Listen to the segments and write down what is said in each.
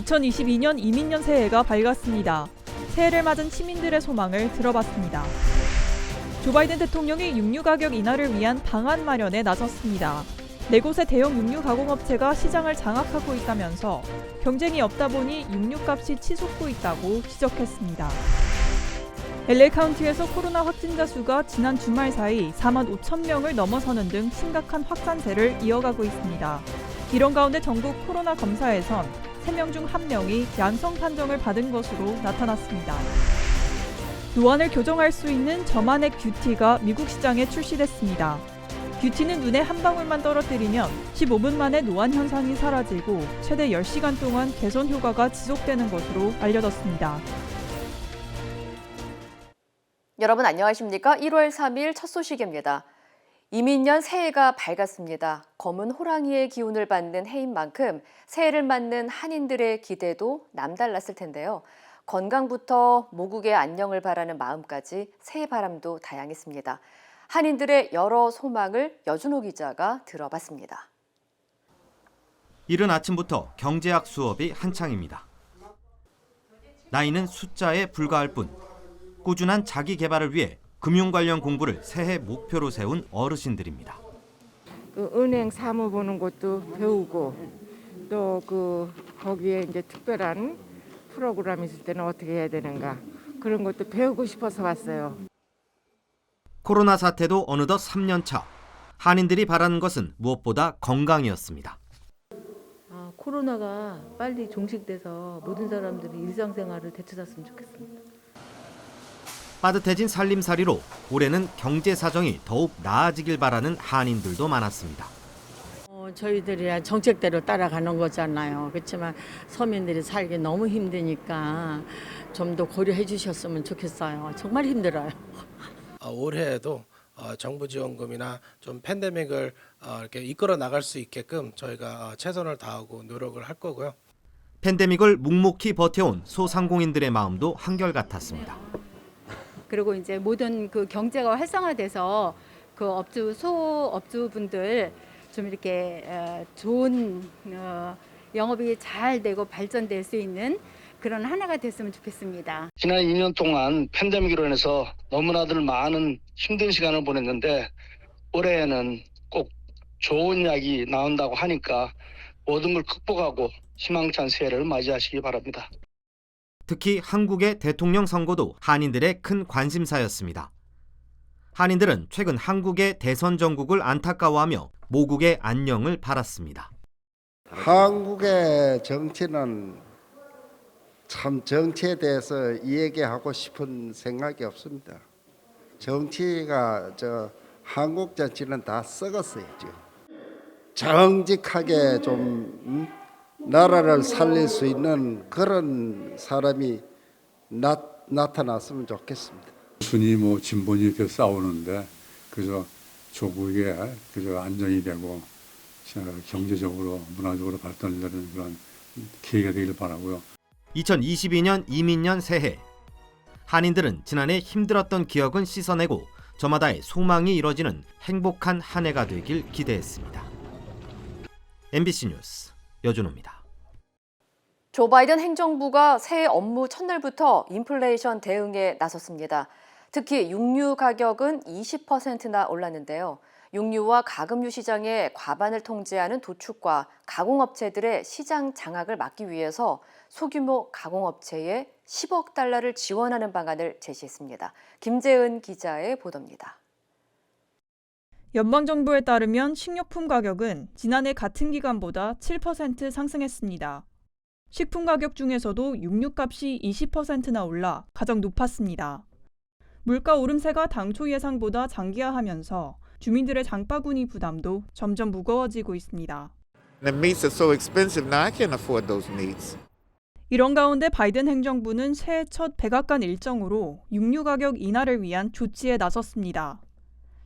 2022년 이민년 새해가 밝았습니다. 새해를 맞은 시민들의 소망을 들어봤습니다. 조 바이든 대통령이 육류 가격 인하를 위한 방안 마련에 나섰습니다. 4곳의 대형 육류 가공업체가 시장을 장악하고 있다면서 경쟁이 없다 보니 육류값이 치솟고 있다고 지적했습니다. LA 카운티에서 코로나 확진자 수가 지난 주말 사이 4만 5천 명을 넘어서는 등 심각한 확산세를 이어가고 있습니다. 이런 가운데 전국 코로나 검사에선 3명 중 1명이 양성 판정을 받은 것으로 나타났습니다. 노안을 교정할 수 있는 저만액 뷰티가 미국 시장에 출시됐습니다. 뷰티는 눈에 한 방울만 떨어뜨리면 15분 만에 노안 현상이 사라지고 최대 10시간 동안 개선 효과가 지속되는 것으로 알려졌습니다. 여러분 안녕하십니까? 1월 3일 첫 소식입니다. 이민년 새해가 밝았습니다. 검은 호랑이의 기운을 받는 해인 만큼 새해를 맞는 한인들의 기대도 남달랐을 텐데요. 건강부터 모국의 안녕을 바라는 마음까지 새해 바람도 다양했습니다. 한인들의 여러 소망을 여준호 기자가 들어봤습니다. 이른 아침부터 경제학 수업이 한창입니다. 나이는 숫자에 불과할 뿐 꾸준한 자기 개발을 위해 금융 관련 공부를 새해 목표로 세운 어르신들입니다. 은행 사무 보는 것도 배우고 또 거기에 이제 특별한 프로그램 있을 때는 어떻게 해야 되는가 그런 것도 배우고 싶어서 왔어요. 코로나 사태도 어느덧 3년 차. 한인들이 바라는 것은 무엇보다 건강이었습니다. 코로나가 빨리 종식돼서 모든 사람들이 일상생활을 되찾았으면 좋겠습니다. 빠듯해진 살림살이로 올해는 경제 사정이 더욱 나아지길 바라는 한인들도 많았습니다. 저희들이 정책대로 따라가는 거잖아요. 그렇지만 서민들이 살기 너무 힘드니까 좀 더 고려해 주셨으면 좋겠어요. 정말 힘들어요. 올해에도 정부 지원금이나 좀 팬데믹을 이렇게 이끌어 나갈 수 있게끔 저희가 최선을 다하고 노력을 할 거고요. 팬데믹을 묵묵히 버텨온 소상공인들의 마음도 한결같았습니다. 그리고 이제 모든 그 경제가 활성화돼서 그 소업주분들 좀 이렇게 좋은 영업이 잘 되고 발전될 수 있는 그런 하나가 됐으면 좋겠습니다. 지난 2년 동안 팬데믹으로 인해서 너무나들 많은 힘든 시간을 보냈는데 올해에는 꼭 좋은 이야기 나온다고 하니까 모든 걸 극복하고 희망찬 새해를 맞이하시기 바랍니다. 특히 한국의 대통령 선거도 한인들의 큰 관심사였습니다. 한인들은 최근 한국의 대선 정국을 안타까워하며 모국의 안녕을 바랐습니다. 한국의 정치는 참 정치에 대해서 이야기하고 싶은 생각이 없습니다. 정치가 한국 정치는 다 썩었어요. 지금. 정직하게 좀 나라를 살릴 수 있는 그런 사람이 나타났으면 좋겠습니다. 순위 진본이 이렇게 싸우는데 그저 조국의 그저 안정이 되고 경제적으로 문화적으로 발전되는 그런 기회가 되길 바라고요. 2022년 이민년 새해. 한인들은 지난해 힘들었던 기억은 씻어내고 저마다의 소망이 이뤄지는 행복한 한 해가 되길 기대했습니다. MBC 뉴스 여준호입니다. 조 바이든 행정부가 새해 업무 첫날부터 인플레이션 대응에 나섰습니다. 특히 육류 가격은 20%나 올랐는데요. 육류와 가금류 시장의 과반을 통제하는 도축과 가공업체들의 시장 장악을 막기 위해서 소규모 가공업체에 10억 달러를 지원하는 방안을 제시했습니다. 김재은 기자의 보도입니다. 연방정부에 따르면 식료품 가격은 지난해 같은 기간보다 7% 상승했습니다. 식품 가격 중에서도 육류값이 20%나 올라 가장 높았습니다. 물가 오름세가 당초 예상보다 장기화하면서 주민들의 장바구니 부담도 점점 무거워지고 있습니다. 이런 가운데 바이든 행정부는 새해 첫 백악관 일정으로 육류 가격 인하를 위한 조치에 나섰습니다.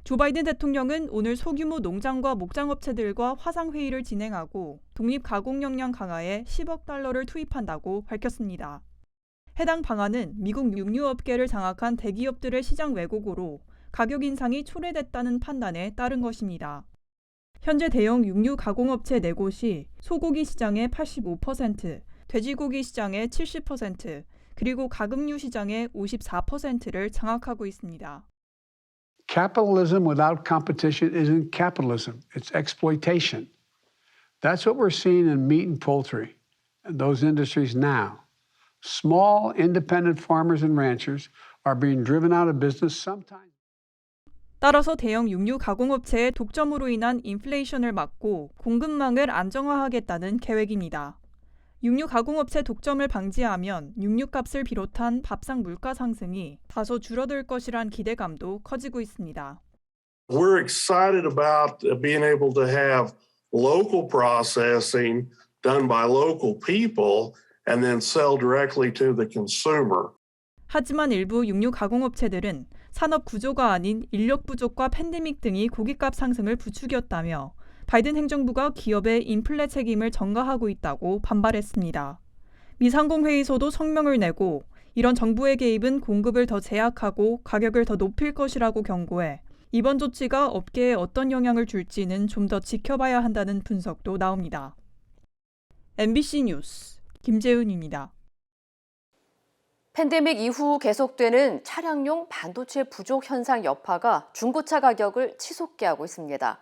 조 바이든 대통령은 오늘 소규모 농장과 목장업체들과 화상회의를 진행하고 독립가공 역량 강화에 10억 달러를 투입한다고 밝혔습니다. 해당 방안은 미국 육류업계를 장악한 대기업들의 시장 왜곡으로 가격 인상이 초래됐다는 판단에 따른 것입니다. 현재 대형 육류 가공업체 4곳이 소고기 시장의 85%, 돼지고기 시장의 70%, 그리고 가금류 시장의 54%를 장악하고 있습니다. Capitalism without competition isn't capitalism, it's exploitation. That's what we're seeing in meat and poultry and those industries now. Small independent farmers and ranchers are being driven out of business sometimes. 따라서 대형 육류 가공업체의 독점으로 인한 인플레이션을 막고 공급망을 안정화하겠다는 계획입니다. 육류 가공업체 독점을 방지하면 육류값을 비롯한 밥상 물가 상승이 다소 줄어들 것이란 기대감도 커지고 있습니다. We're excited about being able to have local processing done by local people and then sell directly to the consumer. 하지만 일부 육류 가공업체들은 산업 구조가 아닌 인력 부족과 팬데믹 등이 고기값 상승을 부추겼다며 바이든 행정부가 기업의 인플레 책임을 전가하고 있다고 반발했습니다. 미 상공회의소도 성명을 내고 이런 정부의 개입은 공급을 더 제약하고 가격을 더 높일 것이라고 경고해 이번 조치가 업계에 어떤 영향을 줄지는 좀 더 지켜봐야 한다는 분석도 나옵니다. MBC 뉴스 김재은입니다. 팬데믹 이후 계속되는 차량용 반도체 부족 현상 여파가 중고차 가격을 치솟게 하고 있습니다.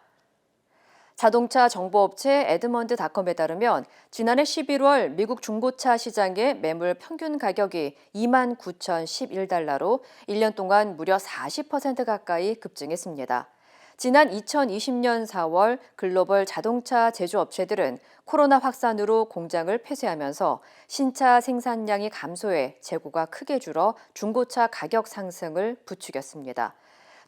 자동차 정보업체 에드먼드닷컴에 따르면 지난해 11월 미국 중고차 시장의 매물 평균 가격이 29,011달러로 1년 동안 무려 40% 가까이 급증했습니다. 지난 2020년 4월 글로벌 자동차 제조업체들은 코로나 확산으로 공장을 폐쇄하면서 신차 생산량이 감소해 재고가 크게 줄어 중고차 가격 상승을 부추겼습니다.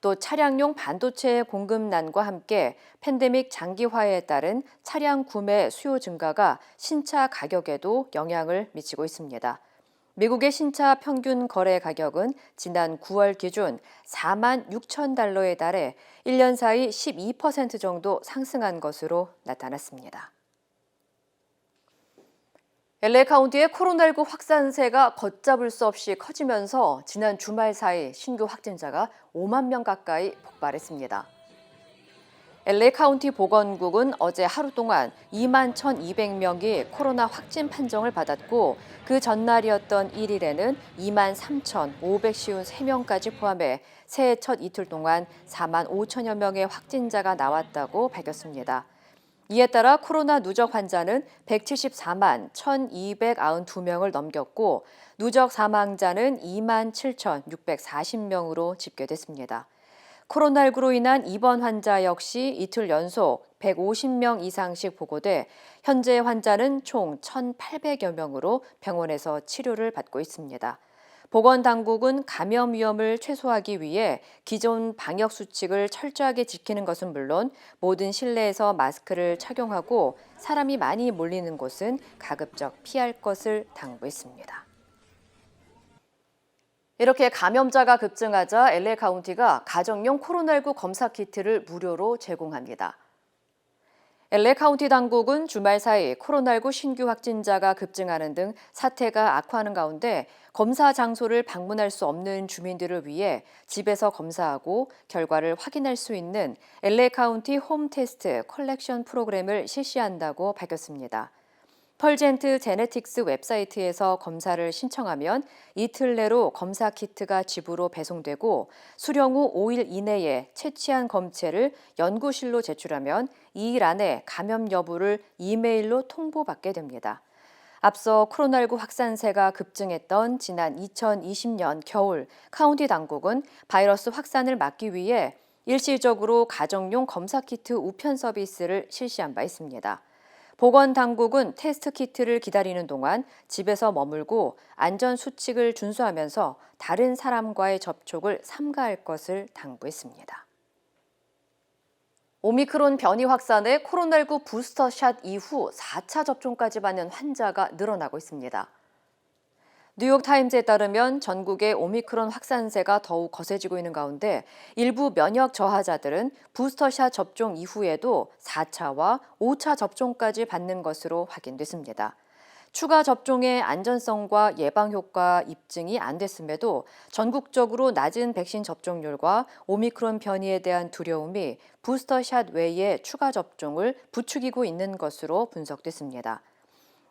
또 차량용 반도체 공급난과 함께 팬데믹 장기화에 따른 차량 구매 수요 증가가 신차 가격에도 영향을 미치고 있습니다. 미국의 신차 평균 거래 가격은 지난 9월 기준 4만 6천 달러에 달해 1년 사이 12% 정도 상승한 것으로 나타났습니다. LA 카운티의 코로나19 확산세가 걷잡을 수 없이 커지면서 지난 주말 사이 신규 확진자가 5만 명 가까이 폭발했습니다. LA 카운티 보건국은 어제 하루 동안 2만 1,200명이 코로나 확진 판정을 받았고 그 전날이었던 1일에는 2만 3,553명까지 포함해 새해 첫 이틀 동안 4만 5천여 명의 확진자가 나왔다고 밝혔습니다. 이에 따라 코로나 누적 환자는 174만 1,292명을 넘겼고 누적 사망자는 2만 7,640명으로 집계됐습니다. 코로나19로 인한 입원 환자 역시 이틀 연속 150명 이상씩 보고돼 현재 환자는 총 1,800여 명으로 병원에서 치료를 받고 있습니다. 보건당국은 감염 위험을 최소화하기 위해 기존 방역 수칙을 철저하게 지키는 것은 물론 모든 실내에서 마스크를 착용하고 사람이 많이 몰리는 곳은 가급적 피할 것을 당부했습니다. 이렇게 감염자가 급증하자 LA 카운티가 가정용 코로나19 검사 키트를 무료로 제공합니다. LA 카운티 당국은 주말 사이 코로나19 신규 확진자가 급증하는 등 사태가 악화하는 가운데 검사 장소를 방문할 수 없는 주민들을 위해 집에서 검사하고 결과를 확인할 수 있는 LA 카운티 홈 테스트 컬렉션 프로그램을 실시한다고 밝혔습니다. 펄젠트 제네틱스 웹사이트에서 검사를 신청하면 이틀 내로 검사 키트가 집으로 배송되고 수령 후 5일 이내에 채취한 검체를 연구실로 제출하면 2일 안에 감염 여부를 이메일로 통보받게 됩니다. 앞서 코로나19 확산세가 급증했던 지난 2020년 겨울 카운티 당국은 바이러스 확산을 막기 위해 일시적으로 가정용 검사 키트 우편 서비스를 실시한 바 있습니다. 보건당국은 테스트 키트를 기다리는 동안 집에서 머물고 안전 수칙을 준수하면서 다른 사람과의 접촉을 삼가할 것을 당부했습니다. 오미크론 변이 확산에 코로나19 부스터샷 이후 4차 접종까지 받는 환자가 늘어나고 있습니다. 뉴욕타임즈에 따르면 전국의 오미크론 확산세가 더욱 거세지고 있는 가운데 일부 면역 저하자들은 부스터샷 접종 이후에도 4차와 5차 접종까지 받는 것으로 확인됐습니다. 추가 접종의 안전성과 예방 효과 입증이 안 됐음에도 전국적으로 낮은 백신 접종률과 오미크론 변이에 대한 두려움이 부스터샷 외에 추가 접종을 부추기고 있는 것으로 분석됐습니다.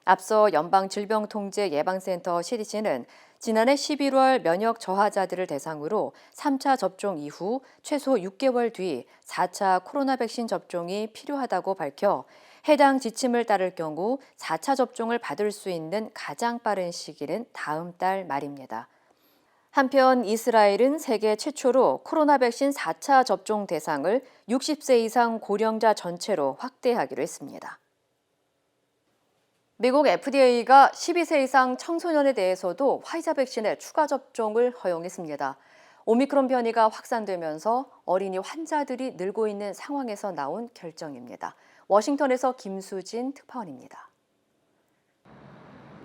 앞서 연방질병통제예방센터 CDC는 지난해 11월 면역 저하자들을 대상으로 3차 접종 이후 최소 6개월 뒤 4차 코로나 백신 접종이 필요하다고 밝혀 해당 지침을 따를 경우 4차 접종을 받을 수 있는 가장 빠른 시기는 다음 달 말입니다. 한편 이스라엘은 세계 최초로 코로나 백신 4차 접종 대상을 60세 이상 고령자 전체로 확대하기로 했습니다. 미국 FDA가 12세 이상 청소년에 대해서도 화이자 백신의 추가 접종을 허용했습니다. 오미크론 변이가 확산되면서 어린이 환자들이 늘고 있는 상황에서 나온 결정입니다. 워싱턴에서 김수진 특파원입니다.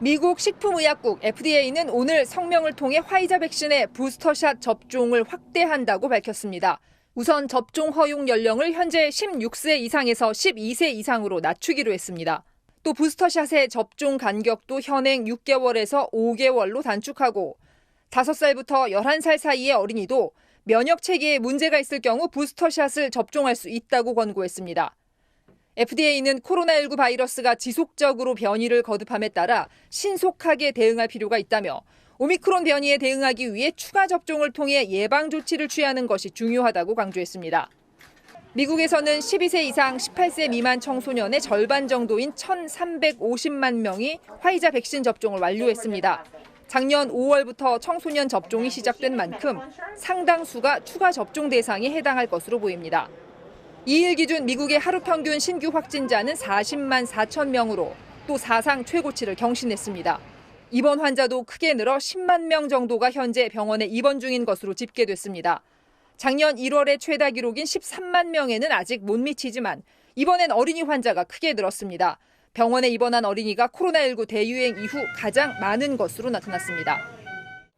미국 식품의약국 FDA는 오늘 성명을 통해 화이자 백신의 부스터샷 접종을 확대한다고 밝혔습니다. 우선 접종 허용 연령을 현재 16세 이상에서 12세 이상으로 낮추기로 했습니다. 또 부스터샷의 접종 간격도 현행 6개월에서 5개월로 단축하고 5살부터 11살 사이의 어린이도 면역 체계에 문제가 있을 경우 부스터샷을 접종할 수 있다고 권고했습니다. FDA는 코로나19 바이러스가 지속적으로 변이를 거듭함에 따라 신속하게 대응할 필요가 있다며 오미크론 변이에 대응하기 위해 추가 접종을 통해 예방 조치를 취하는 것이 중요하다고 강조했습니다. 미국에서는 12세 이상 18세 미만 청소년의 절반 정도인 1,350만 명이 화이자 백신 접종을 완료했습니다. 작년 5월부터 청소년 접종이 시작된 만큼 상당수가 추가 접종 대상에 해당할 것으로 보입니다. 2일 기준 미국의 하루 평균 신규 확진자는 40만 4천 명으로 또 사상 최고치를 경신했습니다. 입원 환자도 크게 늘어 10만 명 정도가 현재 병원에 입원 중인 것으로 집계됐습니다. 작년 1월의 최다 기록인 13만 명에는 아직 못 미치지만 이번엔 어린이 환자가 크게 늘었습니다. 병원에 입원한 어린이가 코로나19 대유행 이후 가장 많은 것으로 나타났습니다.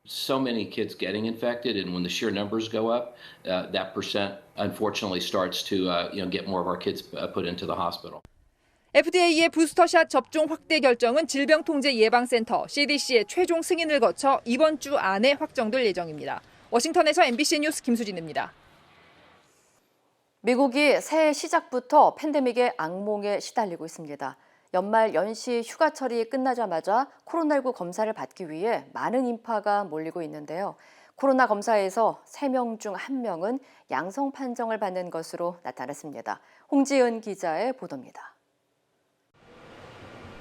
So many kids getting infected, and when the sheer numbers go up, that percent unfortunately starts to get more of our kids put into the hospital. FDA의 부스터샷 접종 확대 결정은 질병통제예방센터 CDC의 최종 승인을 거쳐 이번 주 안에 확정될 예정입니다. 워싱턴에서 MBC 뉴스 김수진입니다. 미국이 새해 시작부터 팬데믹의 악몽에 시달리고 있습니다. 연말 연시 휴가철이 끝나자마자 코로나19 검사를 받기 위해 많은 인파가 몰리고 있는데요. 코로나 검사에서 3명 중 1명은 양성 판정을 받는 것으로 나타났습니다. 홍지은 기자의 보도입니다.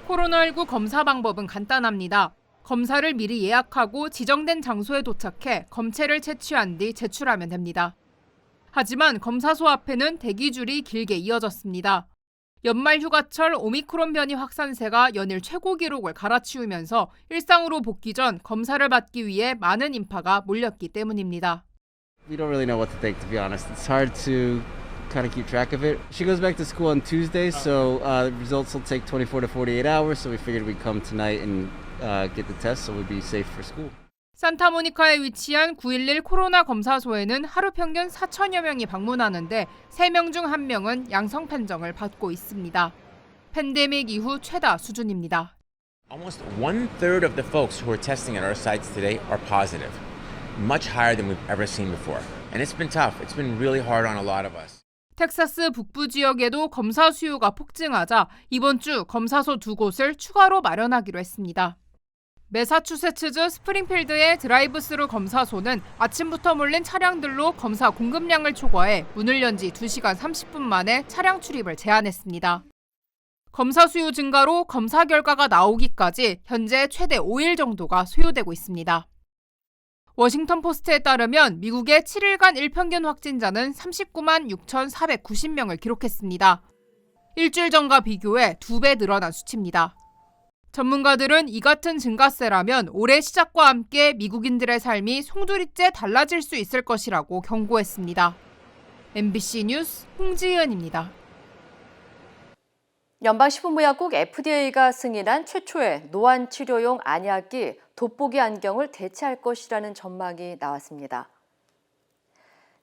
코로나19 검사 방법은 간단합니다. 검사를 미리 예약하고 지정된 장소에 도착해 검체를 채취한 뒤 제출하면 됩니다. 하지만 검사소 앞에는 대기줄이 길게 이어졌습니다. 연말 휴가철 오미크론 변이 확산세가 연일 최고 기록을 갈아치우면서 일상으로 복귀 전 검사를 받기 위해 많은 인파가 몰렸기 때문입니다. We don't really know what to think, to be honest. It's hard to kind of keep track of it. She goes back to school on Tuesday, so the results will take 24 to 48 hours, so we figured we'd come tonight and get the test so we'd be safe for school. 산타모니카에 위치한 911 코로나 검사소에는 하루 평균 4천여 명이 방문하는데 3명 중 1명은 양성 판정을 받고 있습니다. 팬데믹 이후 최다 수준입니다. Almost 1/3 of the folks who are testing at our sites today are positive, much higher than we've ever seen before. And it's been tough. It's been really hard on a lot of us. 텍사스 북부 지역에도 검사 수요가 폭증하자 이번 주 검사소 2곳을 추가로 마련하기로 했습니다. 매사추세츠주 스프링필드의 드라이브스루 검사소는 아침부터 몰린 차량들로 검사 공급량을 초과해 문을 연 지 2시간 30분 만에 차량 출입을 제한했습니다. 검사 수요 증가로 검사 결과가 나오기까지 현재 최대 5일 정도가 소요되고 있습니다. 워싱턴 포스트에 따르면 미국의 7일간 일평균 확진자는 39만 6,490명을 기록했습니다. 일주일 전과 비교해 2배 늘어난 수치입니다. 전문가들은 이 같은 증가세라면 올해 시작과 함께 미국인들의 삶이 송두리째 달라질 수 있을 것이라고 경고했습니다. MBC 뉴스 홍지은입니다. 연방식품의약국 FDA가 승인한 최초의 노안 치료용 안약이 돋보기 안경을 대체할 것이라는 전망이 나왔습니다.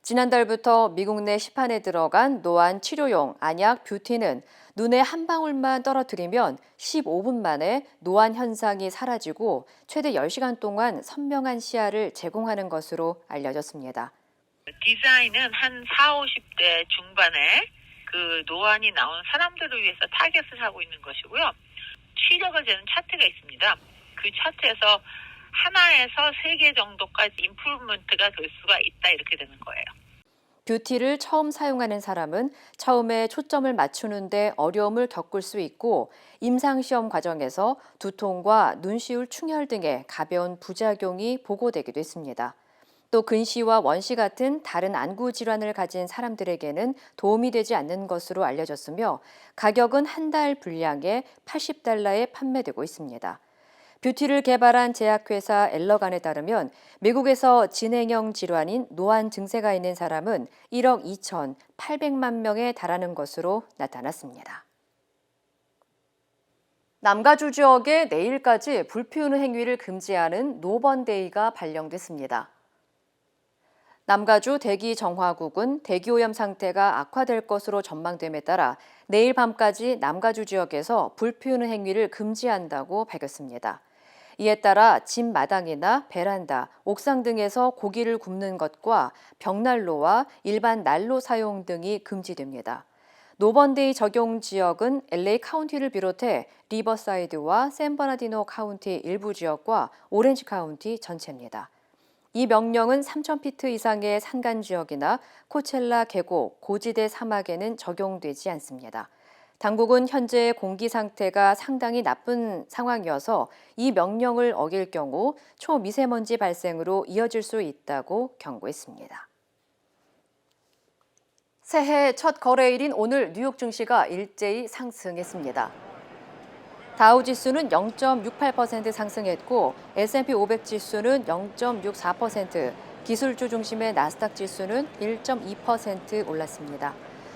지난달부터 미국 내 시판에 들어간 노안 치료용 안약 뷰티는 눈에 한 방울만 떨어뜨리면 15분 만에 노안 현상이 사라지고 최대 10시간 동안 선명한 시야를 제공하는 것으로 알려졌습니다. 디자인은 한 40, 50대 중반에 그 노안이 나온 사람들을 위해서 타겟을 하고 있는 것이고요. 시력을 재는 차트가 있습니다. 그 차트에서 하나에서 3개 정도까지 임프루먼트가 될 수가 있다 이렇게 되는 거예요. 뷰티를 처음 사용하는 사람은 처음에 초점을 맞추는데 어려움을 겪을 수 있고 임상시험 과정에서 두통과 눈시울 충혈 등의 가벼운 부작용이 보고되기도 했습니다. 또 근시와 원시 같은 다른 안구 질환을 가진 사람들에게는 도움이 되지 않는 것으로 알려졌으며 가격은 한 달 분량에 $80에 판매되고 있습니다. 뷰티를 개발한 제약회사 엘러간에 따르면 미국에서 진행형 질환인 노안 증세가 있는 사람은 1억 2,800만 명에 달하는 것으로 나타났습니다. 남가주 지역에 내일까지 불 피우는 행위를 금지하는 노번데이가 발령됐습니다. 남가주 대기 정화국은 대기오염 상태가 악화될 것으로 전망됨에 따라 내일 밤까지 남가주 지역에서 불 피우는 행위를 금지한다고 밝혔습니다. 이에 따라 집 마당이나 베란다, 옥상 등에서 고기를 굽는 것과 벽난로와 일반 난로 사용 등이 금지됩니다. 노번데이 적용 지역은 LA 카운티를 비롯해 리버사이드와 샌버나디노 카운티 일부 지역과 오렌지 카운티 전체입니다. 이 명령은 3,000피트 이상의 산간 지역이나 코첼라 계곡, 고지대 사막에는 적용되지 않습니다. 당국은 현재 공기 상태가 상당히 나쁜 상황이어서 이 명령을 어길 경우 초미세먼지 발생으로 이어질 수 있다고 경고했습니다. 새해 첫 거래일인 오늘 뉴욕 증시가 일제히 상승했습니다. 다우지수는 0.68% 상승했고 S&P 500 지수는 0.64%, 기술주 중심의 나스닥 지수는 1.2% 올랐습니다.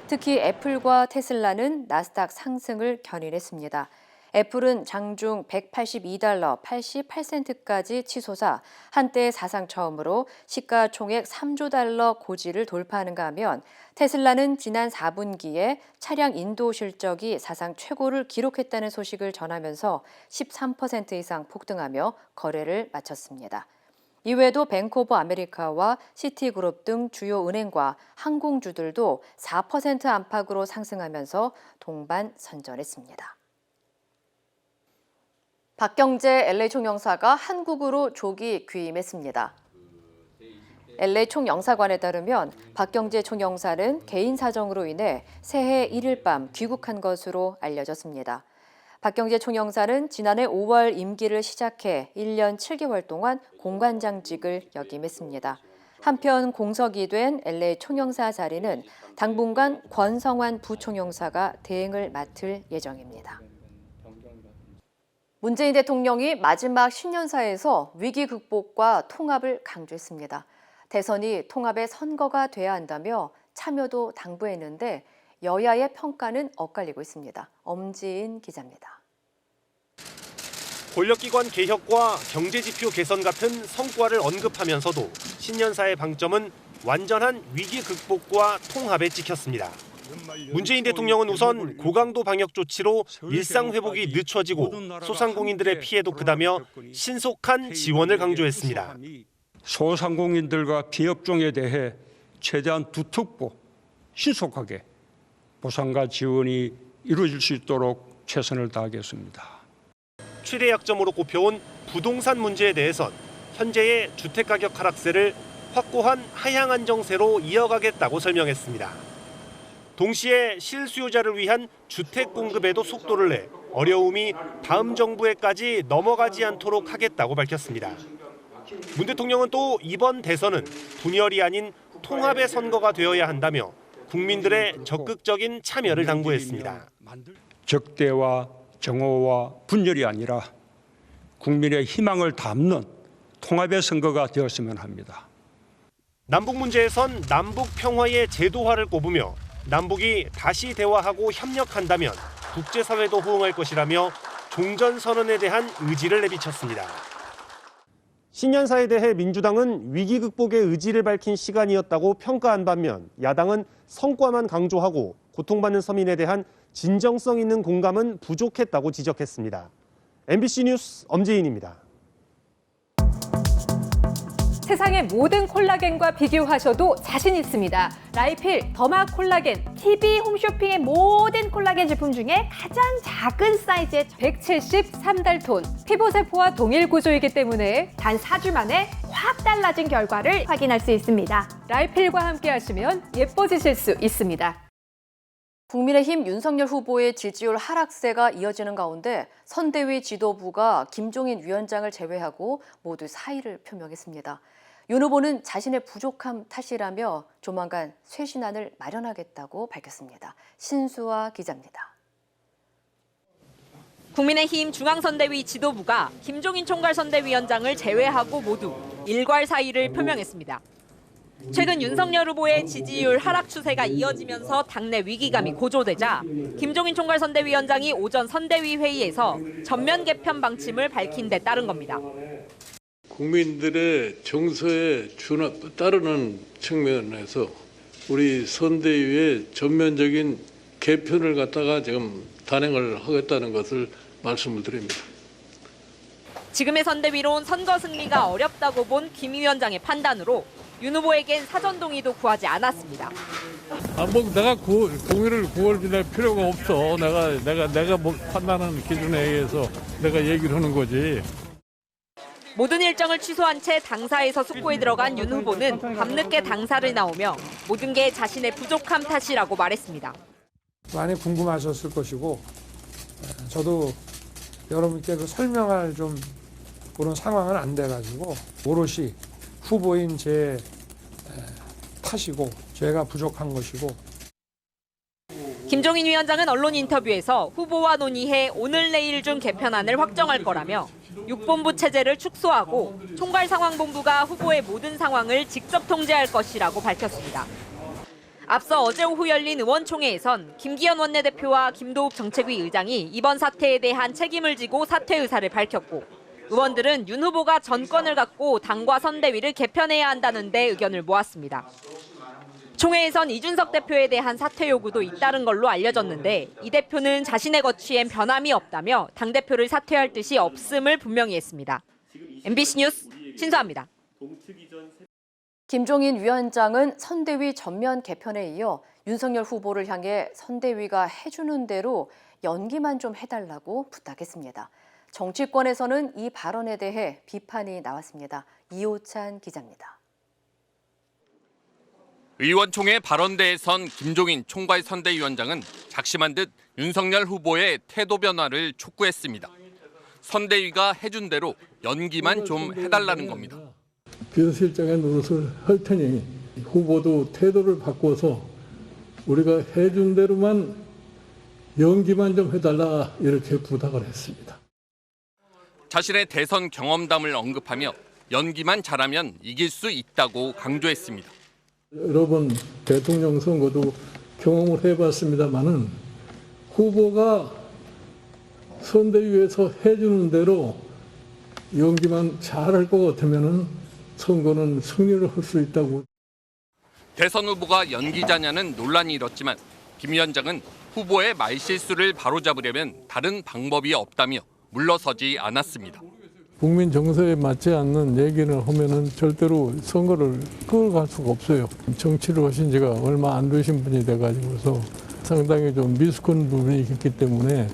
특히 애플과 테슬라는 나스닥 상승을 견인했습니다. 애플은 장중 $182 88센트까지 치솟아 한때 사상 처음으로 시가총액 $3조 고지를 돌파하는가 하면 테슬라는 지난 4분기에 차량 인도 실적이 사상 최고를 기록했다는 소식을 전하면서 13% 이상 폭등하며 거래를 마쳤습니다. 이외에도 뱅크 오브 아메리카와 시티그룹 등 주요 은행과 항공주들도 4% 안팎으로 상승하면서 동반 선전했습니다. 박경재 LA 총영사가 한국으로 조기 귀임했습니다. LA 총영사관에 따르면 박경재 총영사는 개인 사정으로 인해 새해 1일 밤 귀국한 것으로 알려졌습니다. 박경재 총영사는 지난해 5월 임기를 시작해 1년 7개월 동안 공관장직을 역임했습니다. 한편 공석이 된 LA 총영사 자리는 당분간 권성환 부총영사가 대행을 맡을 예정입니다. 문재인 대통령이 마지막 신년사에서 위기 극복과 통합을 강조했습니다. 대선이 통합의 선거가 돼야 한다며 참여도 당부했는데 여야의 평가는 엇갈리고 있습니다. 엄지인 기자입니다. 권력기관 개혁과 경제지표 개선 같은 성과를 언급하면서도 신년사의 방점은 완전한 위기 극복과 통합에 찍혔습니다. 문재인 대통령은 우선 고강도 방역 조치로 일상 회복이 늦춰지고 소상공인들의 피해도 크다며 신속한 지원을 강조했습니다. 소상공인들과 비업종에 대해 최대한 두텁고 신속하게 보상과 지원이 이루어질 수 있도록 최선을 다하겠습니다. 최대 약점으로 꼽혀온 부동산 문제에 대해선 현재의 주택가격 하락세를 확고한 하향 안정세로 이어가겠다고 설명했습니다. 동시에 실수요자를 위한 주택 공급에도 속도를 내 어려움이 다음 정부에까지 넘어가지 않도록 하겠다고 밝혔습니다. 문 대통령은 또 이번 대선은 분열이 아닌 통합의 선거가 되어야 한다며 국민들의 적극적인 참여를 당부했습니다. 적대와 정오와 분열이 아니라 국민의 희망을 담는 통합의 선거가 되었으면 합니다. 남북 문제에선 남북 평화의 제도화를 꼽으며 남북이 다시 대화하고 협력한다면 국제사회도 호응할 것이라며 종전선언에 대한 의지를 내비쳤습니다. 신년사에 대해 민주당은 위기 극복의 의지를 밝힌 시간이었다고 평가한 반면 야당은 성과만 강조하고 고통받는 서민에 대한 진정성 있는 공감은 부족했다고 지적했습니다. MBC 뉴스 엄지인입니다. 세상의 모든 콜라겐과 비교하셔도 자신 있습니다. 라이필 더마 콜라겐, TV 홈쇼핑의 모든 콜라겐 제품 중에 가장 작은 사이즈의 173달톤. 피부세포와 동일 구조이기 때문에 단 4주 만에 확 달라진 결과를 확인할 수 있습니다. 라이필과 함께 하시면 예뻐지실 수 있습니다. 국민의힘 윤석열 후보의 지지율 하락세가 이어지는 가운데 선대위 지도부가 김종인 위원장을 제외하고 모두 사의를 표명했습니다. 윤 후보는 자신의 부족함 탓이라며 조만간 쇄신안을 마련하겠다고 밝혔습니다. 신수아 기자입니다. 국민의힘 중앙선대위 지도부가 김종인 총괄선대위원장을 제외하고 모두 일괄 사의를 표명했습니다. 최근 윤석열 후보의 지지율 하락 추세가 이어지면서 당내 위기감이 고조되자 김종인 총괄선대위원장이 오전 선대위 회의에서 전면 개편 방침을 밝힌 데 따른 겁니다. 국민들의 정서에 따르는 측면에서 우리 선대위의 전면적인 개편을 갖다가 지금 단행을 하겠다는 것을 말씀을 드립니다. 지금의 선대위론 선거 승리가 어렵다고 본 김 위원장의 판단으로 윤 후보에겐 사전 동의도 구하지 않았습니다. 내가 동의를 구할 필요가 없어. 내가 판단하는 기준에 의해서 내가 얘기를 하는 거지. 모든 일정을 취소한 채 당사에서 숙고에 들어간 윤 후보는 밤늦게 당사를 나오며 모든 게 자신의 부족함 탓이라고 말했습니다. 많이 궁금하셨을 것이고 저도 여러분께 설명할 좀 그런 상황은 안 돼가지고 오롯이 후보인 제 탓이고 제가 부족한 것이고. 김종인 위원장은 언론 인터뷰에서 후보와 논의해 오늘 내일 중 개편안을 확정할 거라며 6본부 체제를 축소하고 총괄상황본부가 후보의 모든 상황을 직접 통제할 것이라고 밝혔습니다. 앞서 어제 오후 열린 의원총회에선 김기현 원내대표와 김도읍 정책위 의장이 이번 사태에 대한 책임을 지고 사퇴 의사를 밝혔고 의원들은 윤 후보가 전권을 갖고 당과 선대위를 개편해야 한다는 데 의견을 모았습니다. 총회에선 이준석 대표에 대한 사퇴 요구도 잇따른 걸로 알려졌는데 이 대표는 자신의 거취엔 변함이 없다며 당대표를 사퇴할 뜻이 없음을 분명히 했습니다. MBC 뉴스 신수아입니다. 김종인 위원장은 선대위 전면 개편에 이어 윤석열 후보를 향해 선대위가 해주는 대로 연기만 좀 해달라고 부탁했습니다. 정치권에서는 이 발언에 대해 비판이 나왔습니다. 이호찬 기자입니다. 의원총회 발언대에선 김종인 총괄선대위원장은 작심한 듯 윤석열 후보의 태도 변화를 촉구했습니다. 선대위가 해준 대로 연기만 좀 해달라는 겁니다. 비서실장의 노릇을 할 테니 후보도 태도를 바꿔서 우리가 해준 대로만 연기만 좀 해달라 이렇게 부탁을 했습니다. 자신의 대선 경험담을 언급하며 연기만 잘하면 이길 수 있다고 강조했습니다. 여러 번 대통령 선거도 경험을 해봤습니다마는 후보가 선대위에서 해주는 대로 연기만 잘할 것 같으면은 선거는 승리를 할 수 있다고. 대선 후보가 연기자냐는 논란이 일었지만 김 위원장은 후보의 말실수를 바로잡으려면 다른 방법이 없다며 물러서지 않았습니다. 국민 정서에 맞지 않는 얘기를 하면은 절대로 선거를 끌어갈 수가 없어요. 정치를 하신 지가 얼마 안 되신 분이 돼가지고서 상당히 좀 미숙한 부분이 있기 때문에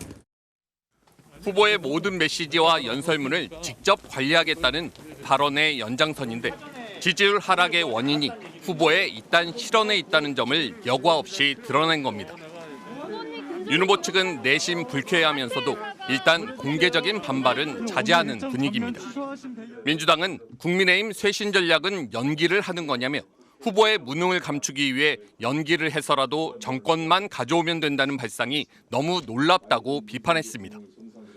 후보의 모든 메시지와 연설문을 직접 관리하겠다는 발언의 연장선인데 지지율 하락의 원인이 후보의 이딴 실언에 있다는 점을 여과 없이 드러낸 겁니다. 윤 후보 측은 내심 불쾌해하면서도 일단 공개적인 반발은 자제하는 분위기입니다. 민주당은 국민의힘 쇄신 전략은 연기를 하는 거냐며 후보의 무능을 감추기 위해 연기를 해서라도 정권만 가져오면 된다는 발상이 너무 놀랍다고 비판했습니다.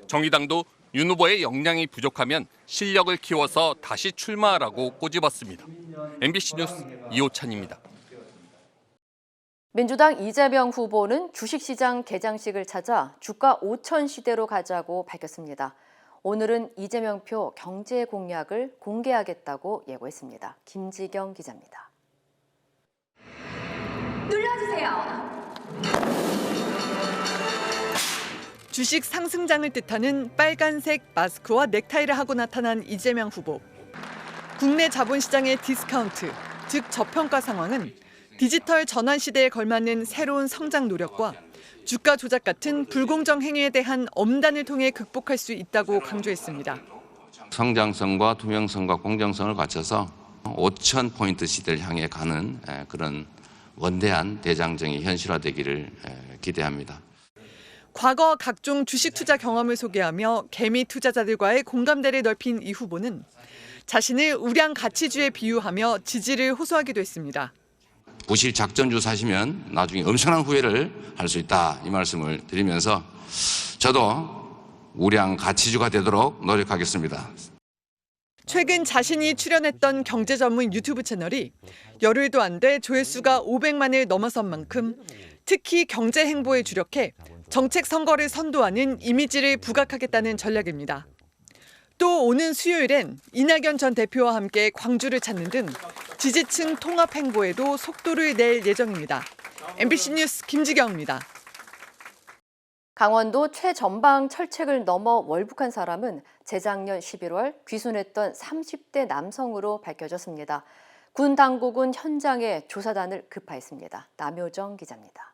정의당도 윤 후보의 역량이 부족하면 실력을 키워서 다시 출마하라고 꼬집었습니다. MBC 뉴스 이호찬입니다. 민주당 이재명 후보는 주식시장 개장식을 찾아 주가 5천 시대로 가자고 밝혔습니다. 오늘은 이재명표 경제 공약을 공개하겠다고 예고했습니다. 김지경 기자입니다. 눌러주세요. 주식 상승장을 뜻하는 빨간색 마스크와 넥타이를 하고 나타난 이재명 후보. 국내 자본시장의 디스카운트, 즉 저평가 상황은 디지털 전환 시대에 걸맞는 새로운 성장 노력과 주가 조작 같은 불공정 행위에 대한 엄단을 통해 극복할 수 있다고 강조했습니다. 성장성과 투명성과 공정성을 갖춰서 5,000포인트 시대를 향해 가는 그런 원대한 대장정이 현실화되기를 기대합니다. 과거 각종 주식 투자 경험을 소개하며 개미 투자자들과의 공감대를 넓힌 이 후보는 자신을 우량 가치주에 비유하며 지지를 호소하기도 했습니다. 부실 작전주 사시면 나중에 엄청난 후회를 할 수 있다, 이 말씀을 드리면서 저도 우량 가치주가 되도록 노력하겠습니다. 최근 자신이 출연했던 경제 전문 유튜브 채널이 열흘도 안 돼 조회수가 500만을 넘어선 만큼 특히 경제 행보에 주력해 정책 선거를 선도하는 이미지를 부각하겠다는 전략입니다. 또 오는 수요일엔 이낙연 전 대표와 함께 광주를 찾는 등 지지층 통합 행보에도 속도를 낼 예정입니다. MBC 뉴스 김지경입니다. 강원도 최전방 철책을 넘어 월북한 사람은 재작년 11월 귀순했던 30대 남성으로 밝혀졌습니다. 군 당국은 현장에 조사단을 급파했습니다. 남효정 기자입니다.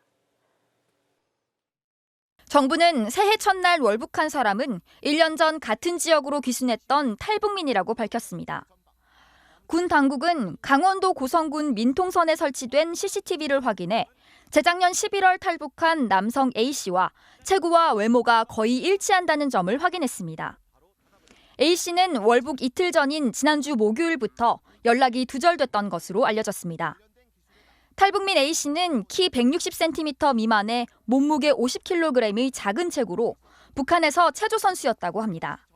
정부는 새해 첫날 월북한 사람은 1년 전 같은 지역으로 귀순했던 탈북민이라고 밝혔습니다. 군 당국은 강원도 고성군 민통선에 설치된 CCTV를 확인해 재작년 11월 탈북한 남성 A씨와 체구와 외모가 거의 일치한다는 점을 확인했습니다. A씨는 월북 이틀 전인 지난주 목요일부터 연락이 두절됐던 것으로 알려졌습니다. 탈북민 A씨는 키 160cm 미만의 몸무게 50kg의 작은 체구로 북한에서 체조 선수였다고 합니다.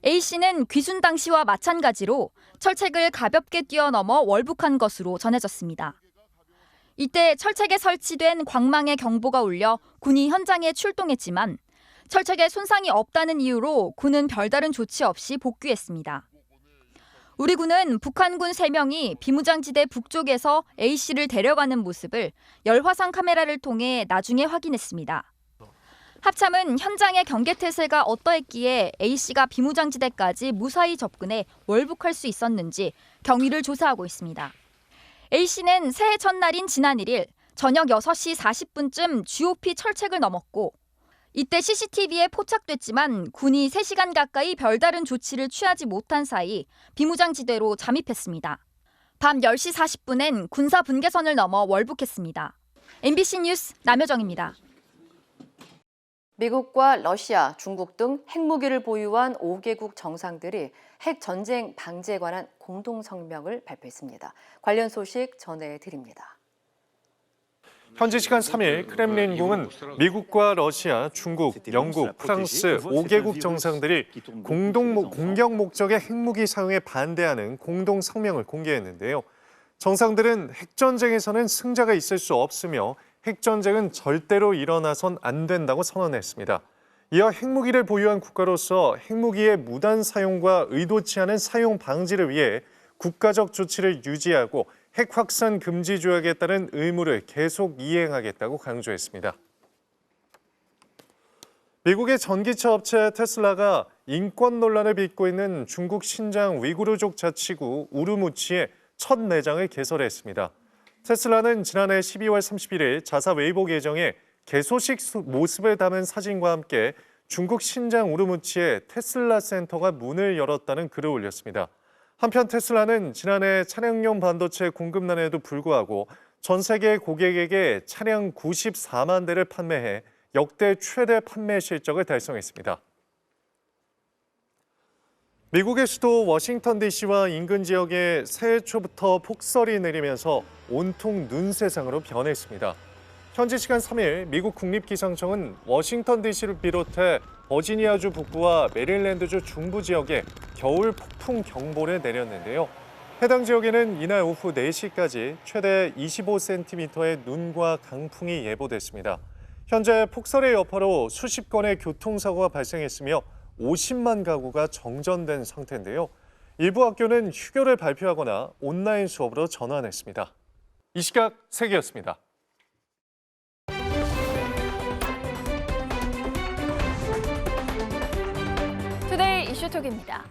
A씨는 귀순 당시와 마찬가지로 철책을 가볍게 뛰어넘어 월북한 것으로 전해졌습니다. 이때 철책에 설치된 광망의 경보가 울려 군이 현장에 출동했지만 철책에 손상이 없다는 이유로 군은 별다른 조치 없이 복귀했습니다. 우리 군은 북한군 3명이 비무장지대 북쪽에서 A씨를 데려가는 모습을 열화상 카메라를 통해 나중에 확인했습니다. 합참은 현장의 경계태세가 어떠했기에 A씨가 비무장지대까지 무사히 접근해 월북할 수 있었는지 경위를 조사하고 있습니다. A씨는 새해 첫날인 지난 1일 저녁 6시 40분쯤 GOP 철책을 넘었고 이때 CCTV에 포착됐지만 군이 3시간 가까이 별다른 조치를 취하지 못한 사이 비무장지대로 잠입했습니다. 밤 10시 40분엔 군사 분계선을 넘어 월북했습니다. MBC 뉴스 남효정입니다. 미국과 러시아, 중국 등 핵무기를 보유한 5개국 정상들이 핵 전쟁 방지에 관한 공동 성명을 발표했습니다. 관련 소식 전해드립니다. 현지 시간 3일 크렘린궁은 미국과 러시아, 중국, 영국, 프랑스 5개국 정상들이 공격 목적의 핵무기 사용에 반대하는 공동 성명을 공개했는데요. 정상들은 핵전쟁에서는 승자가 있을 수 없으며 핵전쟁은 절대로 일어나선 안 된다고 선언했습니다. 이어 핵무기를 보유한 국가로서 핵무기의 무단 사용과 의도치 않은 사용 방지를 위해 국가적 조치를 유지하고 핵 확산 금지 조약에 따른 의무를 계속 이행하겠다고 강조했습니다. 미국의 전기차 업체 테슬라가 인권 논란을 빚고 있는 중국 신장 위구르족 자치구 우르무치에 첫 매장을 개설했습니다. 테슬라는 지난해 12월 31일 자사 웨이보 계정에 개소식 모습을 담은 사진과 함께 중국 신장 우르무치에 테슬라 센터가 문을 열었다는 글을 올렸습니다. 한편 테슬라는 지난해 차량용 반도체 공급난에도 불구하고 전 세계 고객에게 차량 94만 대를 판매해 역대 최대 판매 실적을 달성했습니다. 미국의 수도 워싱턴 DC와 인근 지역에 새해 초부터 폭설이 내리면서 온통 눈 세상으로 변했습니다. 현지 시간 3일 미국 국립기상청은 워싱턴 DC를 비롯해 버지니아주 북부와 메릴랜드주 중부 지역에 겨울 폭풍 경보를 내렸는데요. 해당 지역에는 이날 오후 4시까지 최대 25cm의 눈과 강풍이 예보됐습니다. 현재 폭설의 여파로 수십 건의 교통사고가 발생했으며 50만 가구가 정전된 상태인데요. 일부 학교는 휴교를 발표하거나 온라인 수업으로 전환했습니다. 이 시각 세계였습니다. 투데이 이슈톡입니다.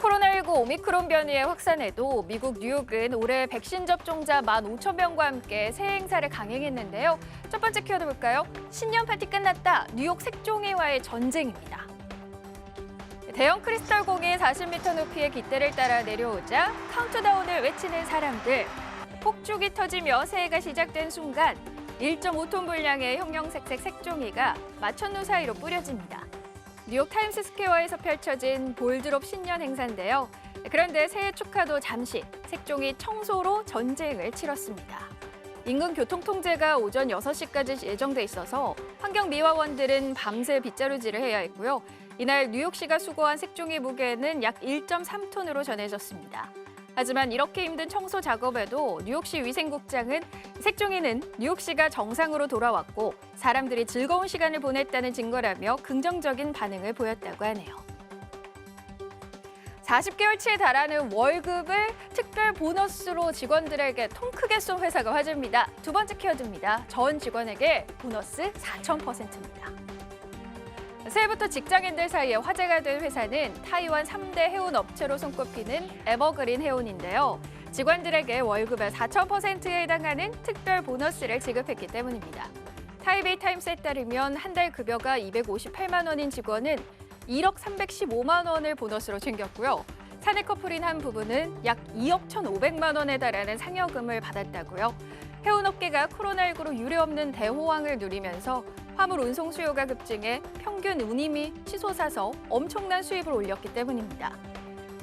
코로나19 오미크론 변이의 확산에도 미국 뉴욕은 올해 백신 접종자 15,000명과 함께 새해 행사를 강행했는데요. 첫 번째 키워드 볼까요? 신년 파티 끝났다. 뉴욕 색종이와의 전쟁입니다. 대형 크리스탈 공이 40m 높이의 깃대를 따라 내려오자 카운트다운을 외치는 사람들. 폭죽이 터지며 새해가 시작된 순간 1.5톤 분량의 형형색색 색종이가 마천루 사이로 뿌려집니다. 뉴욕 타임스 스퀘어에서 펼쳐진 볼드롭 신년 행사인데요. 그런데 새해 축하도 잠시 색종이 청소로 전쟁을 치렀습니다. 인근 교통 통제가 오전 6시까지 예정돼 있어서 환경미화원들은 밤새 빗자루질을 해야 했고요. 이날 뉴욕시가 수거한 색종이 무게는 약 1.3톤으로 전해졌습니다. 하지만 이렇게 힘든 청소 작업에도 뉴욕시 위생국장은 색종이는 뉴욕시가 정상으로 돌아왔고 사람들이 즐거운 시간을 보냈다는 증거라며 긍정적인 반응을 보였다고 하네요. 40개월치에 달하는 월급을 특별 보너스로 직원들에게 통 크게 쏜 회사가 화제입니다. 두 번째 키워드입니다. 전 직원에게 보너스 4,000%입니다. 새해부터 직장인들 사이에 화제가 된 회사는 타이완 3대 해운 업체로 손꼽히는 에버그린 해운인데요. 직원들에게 월급의 4,000%에 해당하는 특별 보너스를 지급했기 때문입니다. 타이베이 타임스에 따르면 한 달 급여가 258만 원인 직원은 1억 315만 원을 보너스로 챙겼고요. 사내 커플인 한 부부는 약 2억 1,500만 원에 달하는 상여금을 받았다고요. 해운업계가 코로나19로 유례없는 대호황을 누리면서 화물 운송 수요가 급증해 평균 운임이 치솟아서 엄청난 수입을 올렸기 때문입니다.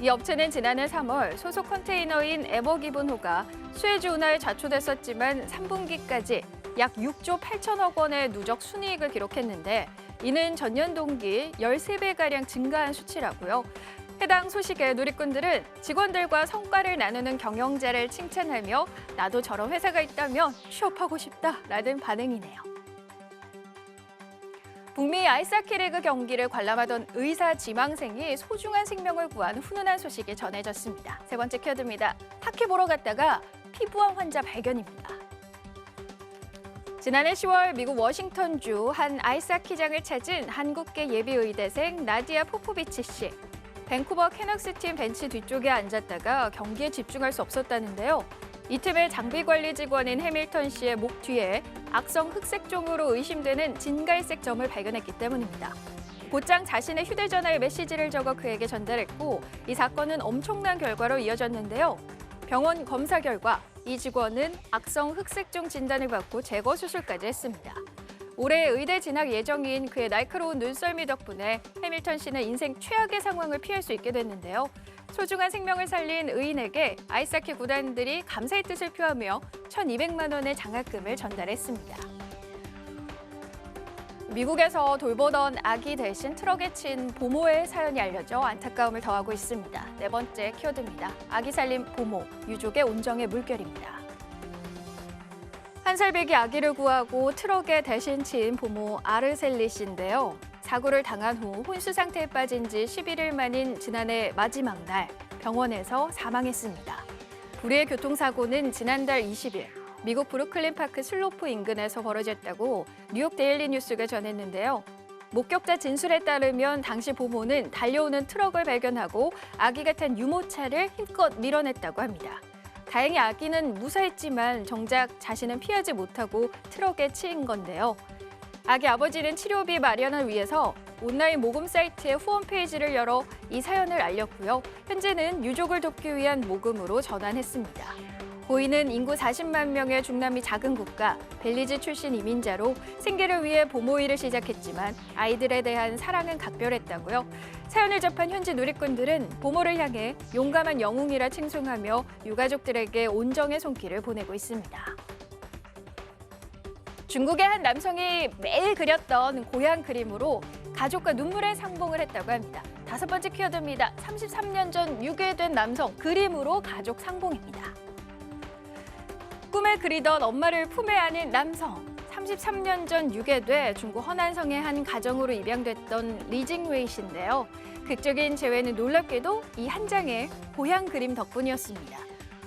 이 업체는 지난해 3월 소속 컨테이너인 에버기본호가 수혜주 운하에 좌초됐었지만 3분기까지 약 6조 8천억 원의 누적 순이익을 기록했는데 이는 전년 동기 13배가량 증가한 수치라고요. 해당 소식에 누리꾼들은 직원들과 성과를 나누는 경영자를 칭찬하며 나도 저런 회사가 있다면 취업하고 싶다라는 반응이네요. 북미 아이스하키 리그 경기를 관람하던 의사 지망생이 소중한 생명을 구한 훈훈한 소식이 전해졌습니다. 세 번째 키워드입니다. 하키 보러 갔다가 피부암 환자 발견입니다. 지난해 10월 미국 워싱턴주 한 아이스하키장을 찾은 한국계 예비의대생 나디아 포포비치 씨. 밴쿠버 캐너스 팀 벤치 뒤쪽에 앉았다가 경기에 집중할 수 없었다는데요. 이 팀의 장비 관리 직원인 해밀턴 씨의 목 뒤에 악성 흑색종으로 의심되는 진갈색 점을 발견했기 때문입니다. 곧장 자신의 휴대전화에 메시지를 적어 그에게 전달했고 이 사건은 엄청난 결과로 이어졌는데요. 병원 검사 결과 이 직원은 악성 흑색종 진단을 받고 제거 수술까지 했습니다. 올해 의대 진학 예정인 그의 날카로운 눈썰미 덕분에 해밀턴 씨는 인생 최악의 상황을 피할 수 있게 됐는데요. 소중한 생명을 살린 의인에게 아이스하키 구단들이 감사의 뜻을 표하며 1,200만 원의 장학금을 전달했습니다. 미국에서 돌보던 아기 대신 트럭에 친 보모의 사연이 알려져 안타까움을 더하고 있습니다. 네 번째 키워드입니다. 아기 살린 보모, 유족의 온정의 물결입니다. 1살 배기 아기를 구하고 트럭에 대신 친 보모 아르셀리 씨인데요. 사고를 당한 후 혼수 상태에 빠진 지 11일 만인 지난해 마지막 날 병원에서 사망했습니다. 불의의 교통사고는 지난달 20일 미국 브루클린 파크 슬로프 인근에서 벌어졌다고 뉴욕 데일리 뉴스가 전했는데요. 목격자 진술에 따르면 당시 보모는 달려오는 트럭을 발견하고 아기가 탄 유모차를 힘껏 밀어냈다고 합니다. 다행히 아기는 무사했지만 정작 자신은 피하지 못하고 트럭에 치인 건데요. 아기 아버지는 치료비 마련을 위해서 온라인 모금 사이트의 후원 페이지를 열어 이 사연을 알렸고요. 현재는 유족을 돕기 위한 모금으로 전환했습니다. 고인은 인구 40만 명의 중남미 작은 국가 벨리즈 출신 이민자로 생계를 위해 보모 일을 시작했지만 아이들에 대한 사랑은 각별했다고요. 사연을 접한 현지 누리꾼들은 보모를 향해 용감한 영웅이라 칭송하며 유가족들에게 온정의 손길을 보내고 있습니다. 중국의 한 남성이 매일 그렸던 고향 그림으로 가족과 눈물의 상봉을 했다고 합니다. 다섯 번째 키워드입니다. 33년 전 유괴된 남성, 그림으로 가족 상봉입니다. 꿈에 그리던 엄마를 품에 안은 남성. 33년 전 유괴돼 중국 허난성의 한 가정으로 입양됐던 리징웨이 씨인데요. 극적인 재회는 놀랍게도 이 한 장의 고향 그림 덕분이었습니다.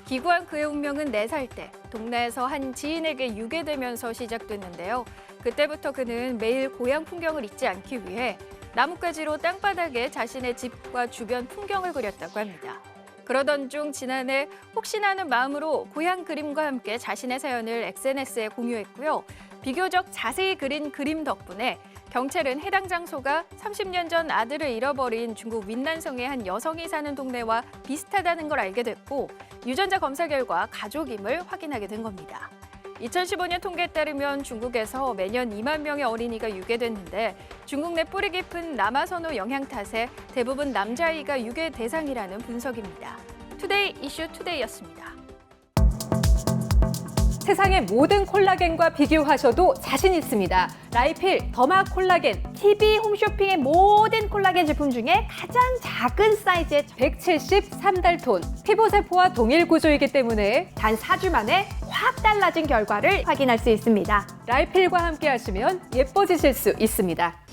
기구한 그의 운명은 4살 때 동네에서 한 지인에게 유괴되면서 시작됐는데요. 그때부터 그는 매일 고향 풍경을 잊지 않기 위해 나뭇가지로 땅바닥에 자신의 집과 주변 풍경을 그렸다고 합니다. 그러던 중 지난해 혹시나 하는 마음으로 고향 그림과 함께 자신의 사연을 SNS에 공유했고요. 비교적 자세히 그린 그림 덕분에 경찰은 해당 장소가 30년 전 아들을 잃어버린 중국 윈난성의 한 여성이 사는 동네와 비슷하다는 걸 알게 됐고 유전자 검사 결과 가족임을 확인하게 된 겁니다. 2015년 통계에 따르면 중국에서 매년 2만 명의 어린이가 유괴됐는데 중국 내 뿌리 깊은 남아선호 영향 탓에 대부분 남자아이가 유괴 대상이라는 분석입니다. 투데이 이슈 투데이였습니다. 세상의 모든 콜라겐과 비교하셔도 자신 있습니다. 라이필, 더마 콜라겐, TV 홈쇼핑의 모든 콜라겐 제품 중에 가장 작은 사이즈의 173달톤. 피부세포와 동일 구조이기 때문에 단 4주 만에 확 달라진 결과를 확인할 수 있습니다. 라이필과 함께 하시면 예뻐지실 수 있습니다.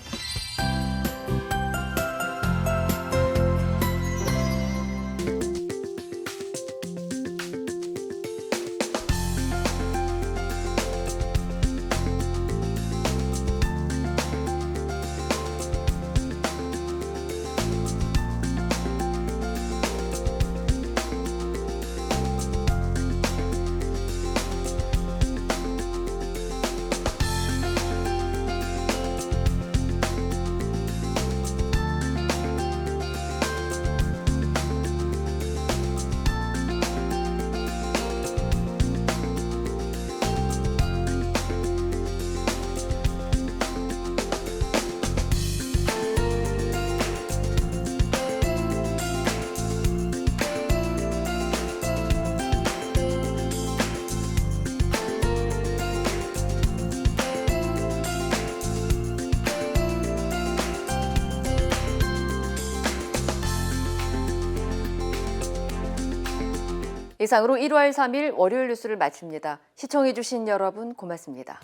이상으로 1월 3일 월요일 뉴스를 마칩니다. 시청해주신 여러분 고맙습니다.